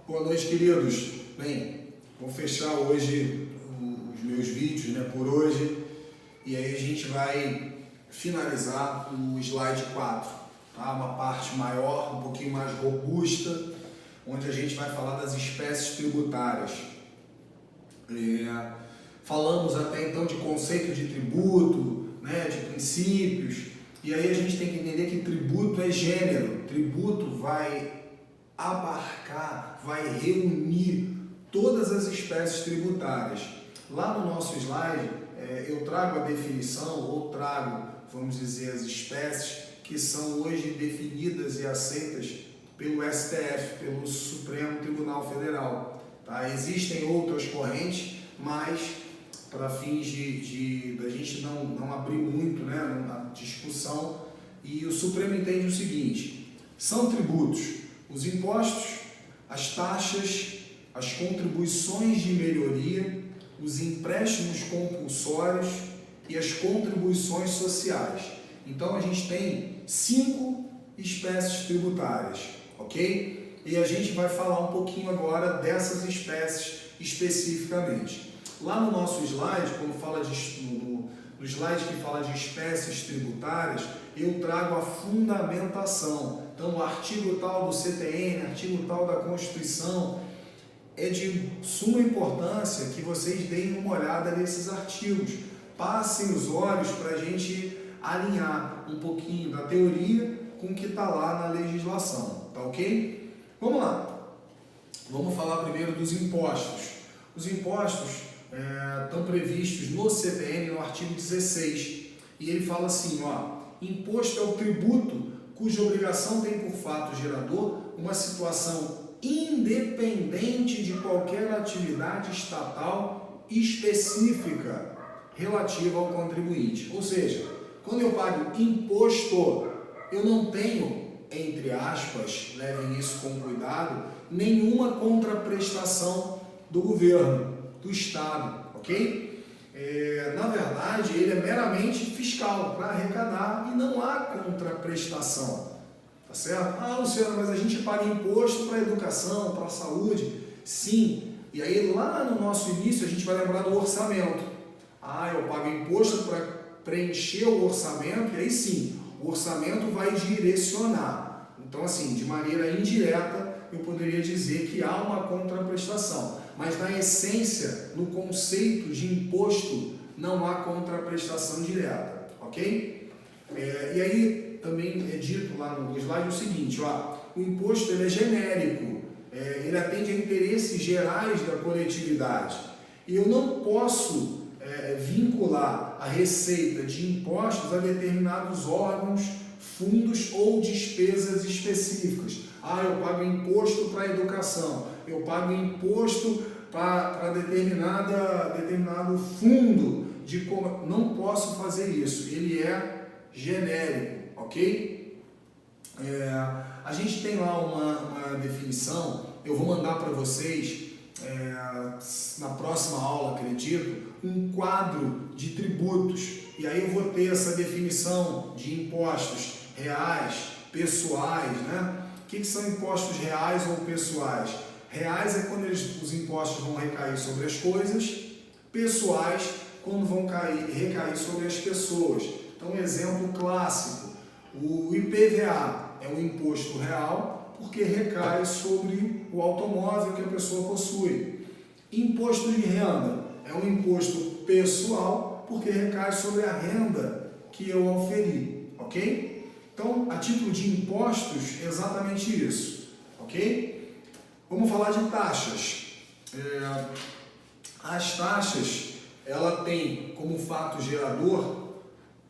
Boa noite, queridos. Bem, vou fechar hoje os meus vídeos, por hoje, e aí a gente vai finalizar o slide 4, tá? Uma parte maior, um pouquinho mais robusta, onde a gente vai falar das espécies tributárias. Falamos até então de conceito de tributo, de princípios, e aí a gente tem que entender que tributo é gênero, tributo vai abarcar, vai reunir todas as espécies tributárias. Lá no nosso slide eu trago a definição, ou trago, vamos dizer, as espécies que são hoje definidas e aceitas pelo STF, pelo Supremo Tribunal Federal. Tá? Existem outras correntes, mas para fins da gente não abrir muito na discussão, e o Supremo entende o seguinte: são tributos os impostos, as taxas, as contribuições de melhoria, os empréstimos compulsórios e as contribuições sociais. Então a gente tem 5 espécies tributárias, ok? E a gente vai falar um pouquinho agora dessas espécies especificamente. Lá no nosso slide, quando fala no slide que fala de espécies tributárias, eu trago a fundamentação. Então, o artigo tal do CTN, artigo tal da Constituição, é de suma importância que vocês deem uma olhada nesses artigos. Passem os olhos para a gente alinhar um pouquinho da teoria com o que está lá na legislação, tá ok? Vamos lá. Vamos falar primeiro dos impostos. Os impostos estão previstos no CTN, no artigo 16, e ele fala assim, imposto é o tributo cuja obrigação tem por fato gerador uma situação independente de qualquer atividade estatal específica relativa ao contribuinte. Ou seja, quando eu pago imposto, eu não tenho, entre aspas, levem isso com cuidado, nenhuma contraprestação do governo, do Estado, ok? Na verdade, ele é meramente fiscal, para arrecadar, e não há contraprestação, tá certo? Luciano, mas a gente paga imposto para a educação, para a saúde. Sim, e aí lá no nosso início a gente vai lembrar do orçamento. Eu pago imposto para preencher o orçamento, e aí sim, o orçamento vai direcionar. Então, assim, de maneira indireta, eu poderia dizer que há uma contraprestação. Mas na essência, no conceito de imposto, não há contraprestação direta, ok? E aí também é dito lá no slide o seguinte, o imposto ele é genérico, ele atende a interesses gerais da coletividade. E eu não posso vincular a receita de impostos a determinados órgãos, fundos ou despesas específicas. Eu pago imposto para a educação, eu pago imposto para determinado fundo de como. Não posso fazer isso, ele é genérico, ok? A gente tem lá uma definição, eu vou mandar para vocês na próxima aula, acredito, um quadro de tributos, e aí eu vou ter essa definição de impostos reais, pessoais, O que são impostos reais ou pessoais? Reais é quando os impostos vão recair sobre as coisas, pessoais quando vão recair sobre as pessoas. Então, um exemplo clássico, o IPVA é um imposto real porque recai sobre o automóvel que a pessoa possui. Imposto de renda é um imposto pessoal porque recai sobre a renda que eu auferi, ok? Então, a título de impostos, é exatamente isso, ok? Vamos falar de taxas. As taxas, ela tem como fato gerador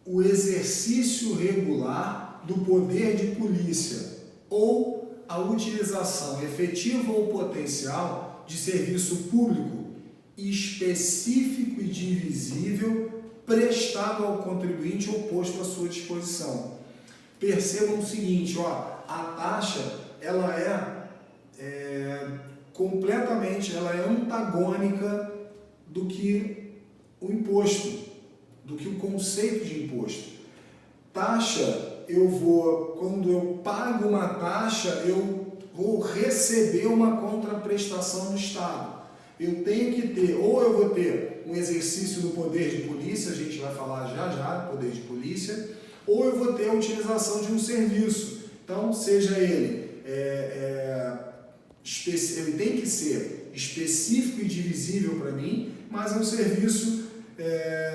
o exercício regular do poder de polícia ou a utilização efetiva ou potencial de serviço público específico e divisível prestado ao contribuinte ou posto à sua disposição. Percebam o seguinte, a taxa ela ela é antagônica do que o imposto, do que o conceito de imposto. Taxa, quando eu pago uma taxa, eu vou receber uma contraprestação. contraprestação do Estado. Eu tenho que ter, ou eu vou ter um exercício do poder de polícia, a gente vai falar já do poder de polícia, ou eu vou ter a utilização de um serviço. Então, seja ele, ele tem que ser específico e divisível para mim, mas é um serviço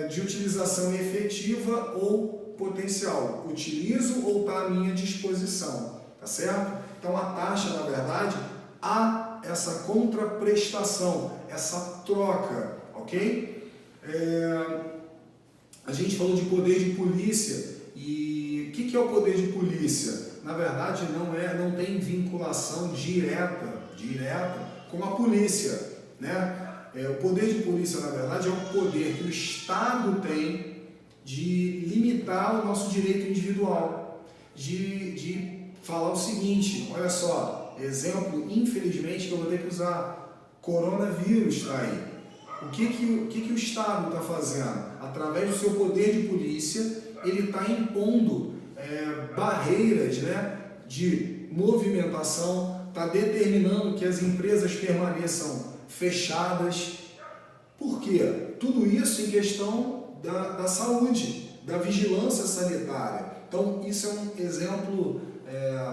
de utilização efetiva ou potencial. Utilizo ou está à minha disposição, tá certo? Então, a taxa, na verdade, há essa contraprestação, essa troca, ok? A gente falou de poder de polícia, e o que é o poder de polícia? Na verdade, não tem vinculação direta com a polícia, né? O poder de polícia, na verdade, é o poder que o Estado tem de limitar o nosso direito individual, de falar o seguinte, olha só, exemplo, infelizmente, que eu vou ter que usar, coronavírus está aí. O que o Estado está fazendo? Através do seu poder de polícia, ele está impondo barreiras, né, de movimentação, está determinando que as empresas permaneçam fechadas. Por quê? Tudo isso em questão da saúde, da vigilância sanitária. Então, isso é um exemplo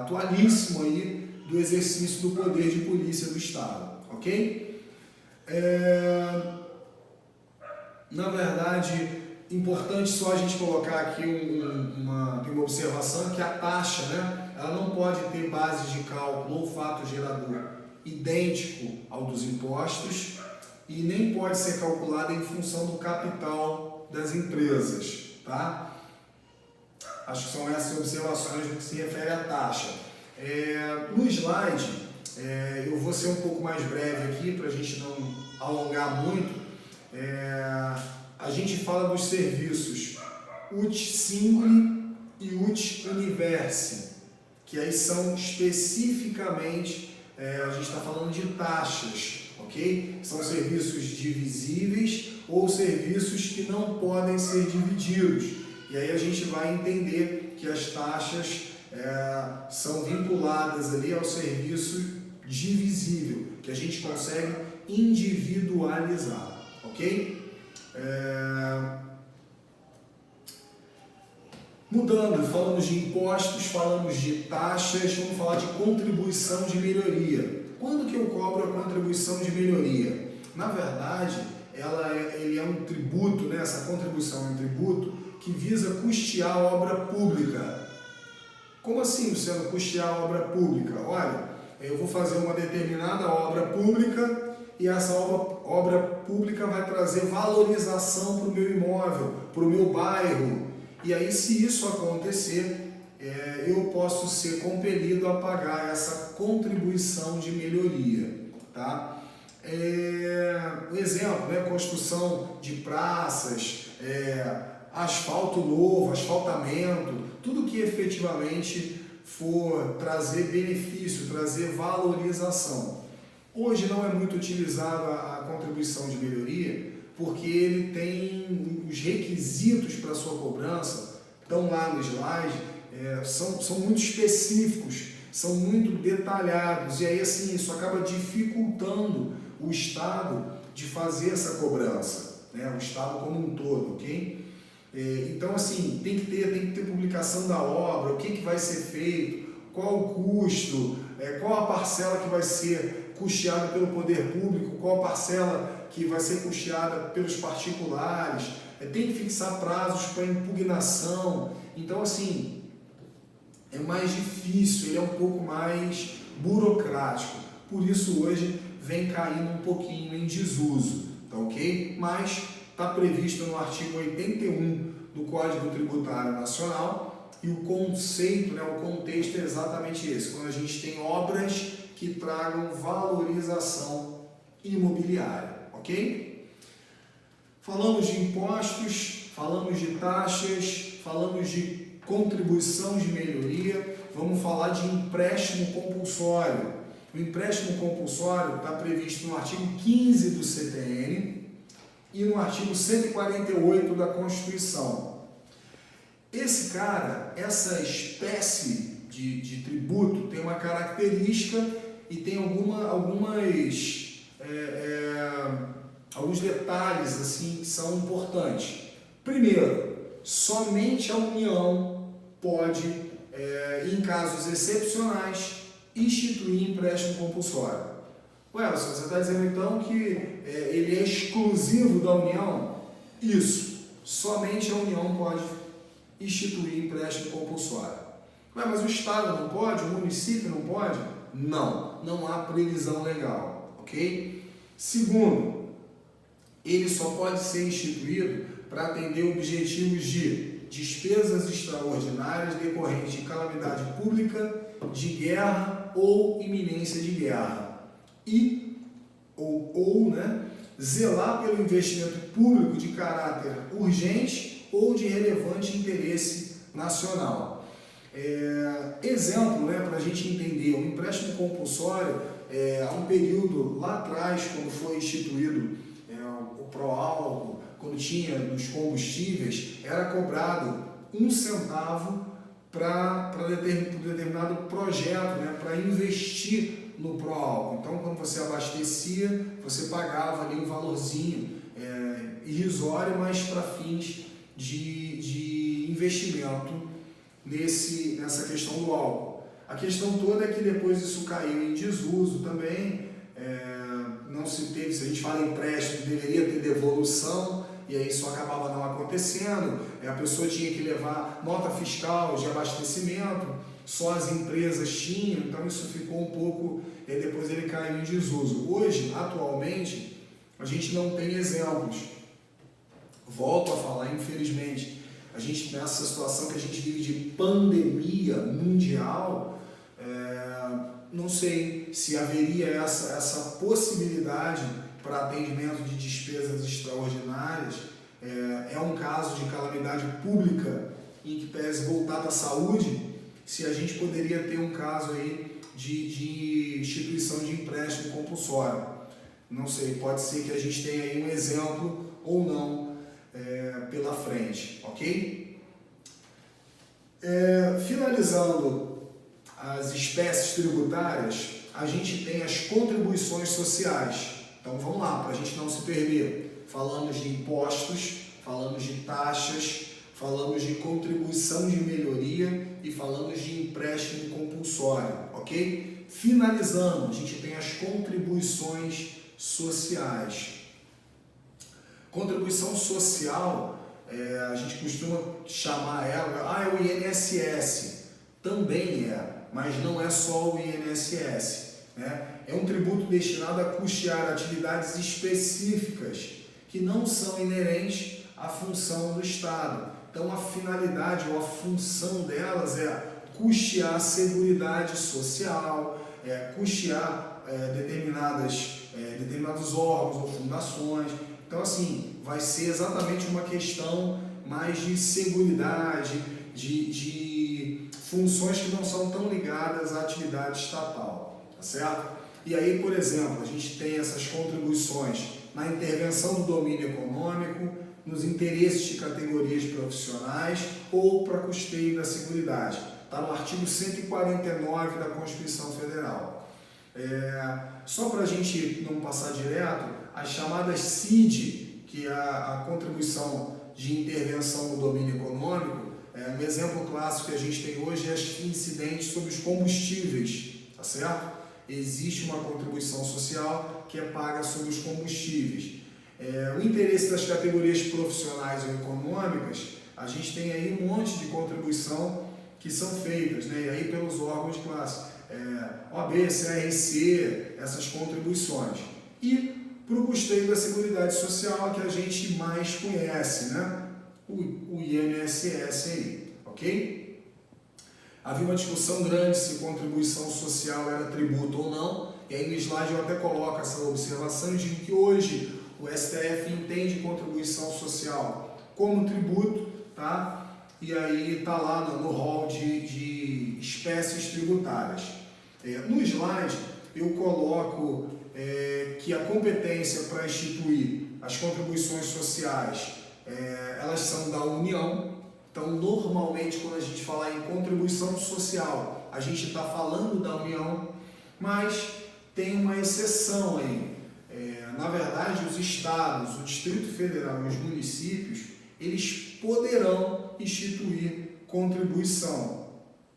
atualíssimo aí do exercício do poder de polícia do Estado, ok? Na verdade, importante só a gente colocar aqui uma observação, que a taxa, né, ela não pode ter base de cálculo ou fato gerador idêntico ao dos impostos e nem pode ser calculada em função do capital das empresas, tá? Acho que são essas observações no que se refere à taxa. No slide, eu vou ser um pouco mais breve aqui para a gente não alongar muito. A gente fala dos serviços UT Simple e UT Universe, que aí são especificamente, a gente está falando de taxas, ok? São serviços divisíveis ou serviços que não podem ser divididos. E aí a gente vai entender que as taxas são vinculadas ali ao serviço divisível, que a gente consegue individualizar, ok? Mudando, falamos de impostos, falamos de taxas, vamos falar de contribuição de melhoria. Quando que eu cobro a contribuição de melhoria? Na verdade, ele é um tributo, né? Essa contribuição é um tributo que visa custear a obra pública. Como assim, Luciano, custear a obra pública? Olha, eu vou fazer uma determinada obra pública e essa obra pública vai trazer valorização para o meu imóvel, para o meu bairro. E aí, se isso acontecer, eu posso ser compelido a pagar essa contribuição de melhoria, tá? Um exemplo, né? Construção de praças, asfalto novo, asfaltamento, tudo que efetivamente for trazer benefício, trazer valorização. Hoje não é muito utilizada a contribuição de melhoria, porque ele tem os requisitos para sua cobrança, estão lá no slide, são muito específicos, são muito detalhados, e aí assim, isso acaba dificultando o Estado de fazer essa cobrança, né? O Estado como um todo, ok? Então assim, tem que ter publicação da obra, o que vai ser feito, qual o custo, qual a parcela que vai ser custeada pelo poder público, qual a parcela que vai ser custeada pelos particulares, tem que fixar prazos para impugnação. Então, assim, é mais difícil, ele é um pouco mais burocrático. Por isso, hoje, vem caindo um pouquinho em desuso, tá ok? Mas está previsto no artigo 81 do Código Tributário Nacional e o conceito, né, o contexto é exatamente esse, quando a gente tem obras que tragam valorização imobiliária, ok? Falamos de impostos, falamos de taxas, falamos de contribuição de melhoria, vamos falar de empréstimo compulsório. O empréstimo compulsório está previsto no artigo 15 do CTN e no artigo 148 da Constituição. Esse cara, essa espécie de tributo tem uma característica e tem alguns detalhes assim que são importantes. Primeiro, somente a União pode, em casos excepcionais, instituir empréstimo compulsório. Ué, você está dizendo então que ele é exclusivo da União? Isso, somente a União pode instituir empréstimo compulsório. Ué, mas o Estado não pode? O município não pode? Não, não há previsão legal, ok? Segundo, ele só pode ser instituído para atender objetivos de despesas extraordinárias decorrentes de calamidade pública, de guerra ou iminência de guerra. Zelar pelo investimento público de caráter urgente ou de relevante interesse nacional. Exemplo, para a gente entender, o empréstimo compulsório, há um período lá atrás, quando foi instituído o pró-álcool, quando tinha nos combustíveis, era cobrado 1 centavo para determinado projeto, para investir no pró-álcool. Então, quando você abastecia, você pagava ali um valorzinho irrisório, mas para fins de investimento nessa questão do álcool. A questão toda é que depois isso caiu em desuso também, não se teve, se a gente fala em empréstimo, deveria ter devolução, e aí isso acabava não acontecendo, a pessoa tinha que levar nota fiscal de abastecimento, só as empresas tinham, então isso ficou um pouco, depois ele caiu em desuso. Hoje, atualmente, a gente não tem exemplos. Volto a falar, infelizmente, a gente nessa situação que a gente vive de pandemia mundial, não sei se haveria essa possibilidade para atendimento de despesas extraordinárias. É um caso de calamidade pública em que pese voltada à saúde, se a gente poderia ter um caso aí de instituição de empréstimo compulsório. Não sei, pode ser que a gente tenha aí um exemplo ou não pela frente, ok? Finalizando as espécies tributárias, a gente tem as contribuições sociais. Então vamos lá, para a gente não se perder. Falamos de impostos, falamos de taxas, falamos de contribuição de melhoria e falamos de empréstimo compulsório, ok? Finalizando, a gente tem as contribuições sociais. Contribuição social, a gente costuma chamar ela, é o INSS. Também mas não é só o INSS, É um tributo destinado a custear atividades específicas que não são inerentes à função do Estado. Então, a finalidade ou a função delas é custear a seguridade social, custear determinados órgãos ou fundações. Então, assim, vai ser exatamente uma questão mais de seguridade, de funções que não são tão ligadas à atividade estatal, tá certo? E aí, por exemplo, a gente tem essas contribuições na intervenção do domínio econômico, nos interesses de categorias profissionais ou para custeio da seguridade. Está no artigo 149 da Constituição Federal. Só para a gente não passar direto, as chamadas CID, que é a contribuição de intervenção no domínio econômico, um exemplo clássico que a gente tem hoje é as incidentes sobre os combustíveis, tá certo? Existe uma contribuição social que é paga sobre os combustíveis. O interesse das categorias profissionais ou econômicas, a gente tem aí um monte de contribuição que são feitas, e aí pelos órgãos de classe, OAB, CRC, essas contribuições. E para o custeio da Seguridade Social, que a gente mais conhece, o INSS aí, ok? Havia uma discussão grande se contribuição social era tributo ou não, e aí no slide eu até coloco essa observação e digo que hoje o STF entende contribuição social como tributo, tá? E aí está lá no rol de espécies tributárias. No slide eu coloco que a competência para instituir as contribuições sociais, elas são da União. Então, normalmente, quando a gente falar em contribuição social, a gente está falando da União, mas tem uma exceção aí. Na verdade, os estados, o Distrito Federal e os municípios, eles poderão instituir contribuição,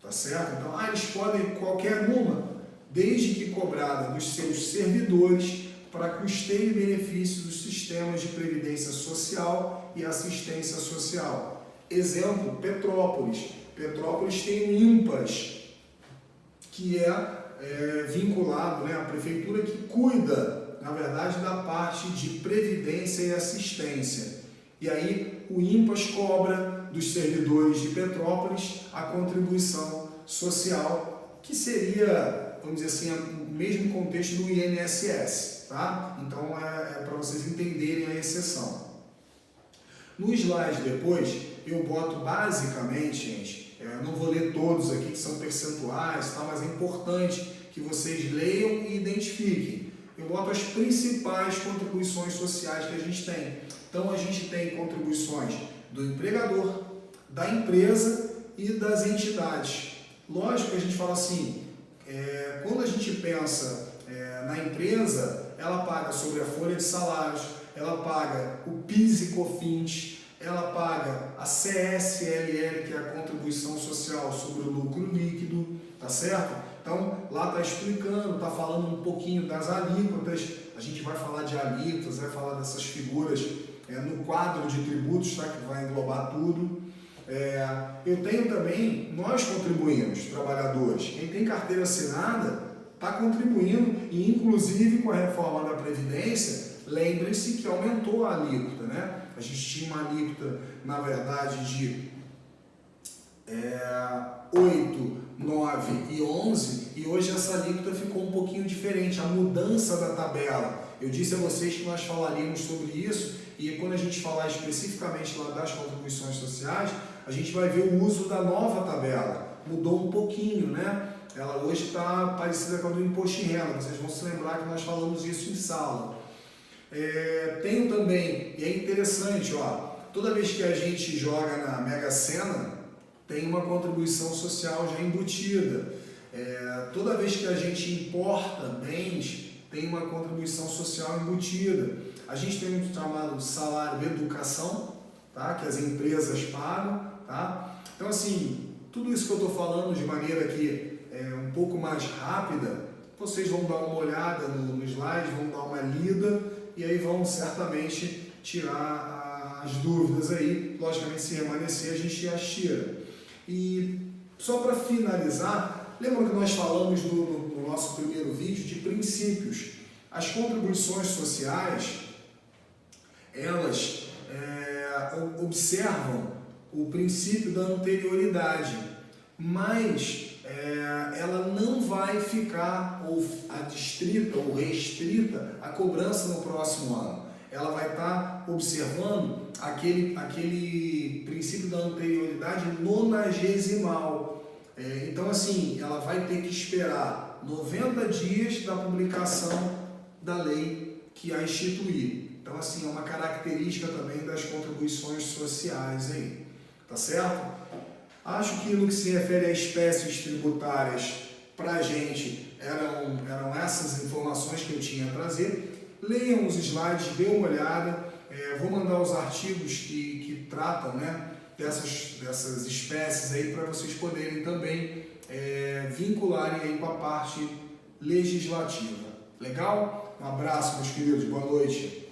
tá certo? Então, eles podem qualquer uma, desde que cobrada dos seus servidores para custeio e benefício dos sistemas de previdência social e assistência social. Exemplo, Petrópolis. Petrópolis tem o INPAS, que é vinculado, né, à prefeitura que cuida, na verdade, da parte de previdência e assistência. E aí o INPAS cobra dos servidores de Petrópolis a contribuição social, que seria, vamos dizer assim, o mesmo contexto do INSS, tá? Então é para vocês entenderem a exceção. No slide depois, eu boto basicamente, gente, eu não vou ler todos aqui que são percentuais, tá? Mas é importante que vocês leiam e identifiquem. Eu boto as principais contribuições sociais que a gente tem. Então a gente tem contribuições do empregador, da empresa e das entidades. Lógico que a gente fala assim, quando a gente pensa na empresa, ela paga sobre a folha de salários, ela paga o PIS e COFINS, ela paga a CSLL, que é a contribuição social sobre o lucro líquido, tá certo? Então, lá está explicando, está falando um pouquinho das alíquotas, a gente vai falar de alíquotas, vai falar dessas figuras no quadro de tributos, tá? Que vai englobar tudo. Eu tenho também, nós contribuímos, trabalhadores, quem tem carteira assinada está contribuindo, e inclusive com a reforma da Previdência, lembrem-se que aumentou a alíquota, né? A gente tinha uma alíquota, na verdade, de 8, 9 e 11, e hoje essa alíquota ficou um pouquinho diferente, a mudança da tabela. Eu disse a vocês que nós falaríamos sobre isso, e quando a gente falar especificamente lá das contribuições sociais, a gente vai ver o uso da nova tabela. Mudou um pouquinho, né? Ela hoje está parecida com a do imposto de renda, vocês vão se lembrar que nós falamos isso em sala. Tenho também, e é interessante, ó, toda vez que a gente joga na Mega Sena, tem uma contribuição social já embutida. Toda vez que a gente importa bens, tem uma contribuição social embutida. A gente tem um chamado salário educação, tá? Que as empresas pagam, tá? Então, assim, tudo isso que eu estou falando de maneira que um pouco mais rápida, vocês vão dar uma olhada no slide, vão dar uma lida e aí vão certamente tirar as dúvidas aí. Logicamente, se remanescer, a gente as tira. E só para finalizar, lembra que nós falamos no nosso primeiro vídeo de princípios. As contribuições sociais, elas observam o princípio da anterioridade, mas ela não vai ficar adstrita ou restrita à cobrança no próximo ano. Ela vai estar observando aquele princípio da anterioridade nonagesimal. Então, assim, ela vai ter que esperar 90 dias da publicação da lei que a instituir. Então, assim, é uma característica também das contribuições sociais aí, tá certo? Acho que no que se refere a espécies tributárias, para a gente, eram essas informações que eu tinha a trazer. Leiam os slides, dêem uma olhada, vou mandar os artigos que tratam, né, dessas espécies aí para vocês poderem também vincularem aí com a parte legislativa. Legal? Um abraço, meus queridos, boa noite.